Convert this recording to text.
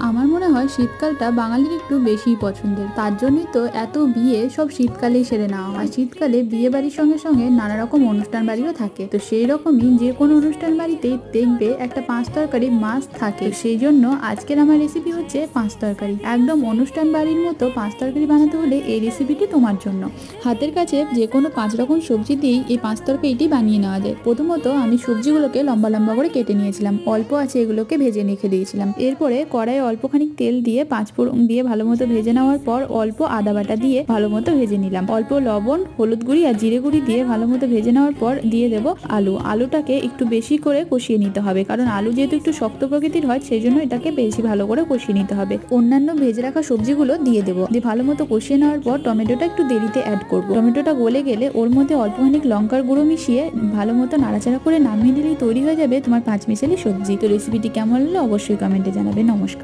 আমার মনে হয় শীতকালটা বাঙালির একটু বেশিই পছন্দের, তার জন্যই তো এত বিয়ে সব শীতকালেই সেরে নেওয়া হয়। শীতকালে বিয়ে বাড়ির সঙ্গে সঙ্গে নানা রকম অনুষ্ঠান বাড়িও থাকে, তো সেই রকমই যে কোনো অনুষ্ঠান বাড়িতেই দেখবে একটা পাঁচ তরকারি মাস্ট থাকে। সেই জন্য আজকের আমার রেসিপি হচ্ছে পাঁচ তরকারি। একদম অনুষ্ঠান বাড়ির মতো পাঁচ তরকারি বানাতে হলে এই রেসিপিটি তোমার জন্য। হাতের কাছে যে কোনো 5 রকম সবজি দিয়েই এই পাঁচ তরকারিটি বানিয়ে নেওয়া যায়। প্রথমত আমি সবজিগুলোকে লম্বা লম্বা করে কেটে নিয়েছিলাম, অল্প আছে এগুলোকে ভেজে রেখে দিয়েছিলাম। এরপরে কড়াইয়ে অল্পখানি তেল দিয়ে পাঁচফোড়ন দিয়ে ভালো মতো ভেজে নেওয়ার পর অল্প আদা বাটা দিয়ে ভালো মতো ভেজে নিলাম। অল্প লবণ, হলুদ গুঁড়ি আর জিরে গুঁড়ি দিয়ে ভালো মতো ভেজে নেওয়ার পর দিয়ে দেবো আলুটাকে একটু বেশি করে কষিয়ে নিতে হবে, কারণ আলু যেহেতু একটু শক্ত প্রকৃতির হয় সেই জন্য এটাকে বেশি ভালো করে কষিয়ে নিতে হবে। অন্যান্য ভেজে রাখা সবজিগুলো দিয়ে দেবো, দিয়ে ভালো মতো কষিয়ে নেওয়ার পর টমেটোটা একটু দেরিতে অ্যাড করবো। টমেটোটা গলে গেলে ওর মধ্যে অল্পখানিক লঙ্কার গুঁড়ো মিশিয়ে ভালো মতো নাড়াচাড়া করে নামিয়ে দিলেই তৈরি হয়ে যাবে তোমার পাঁচমিশালি সবজি। তো রেসিপিটি কেমন লাগলো অবশ্যই কমেন্টে জানাবে। নমস্কার।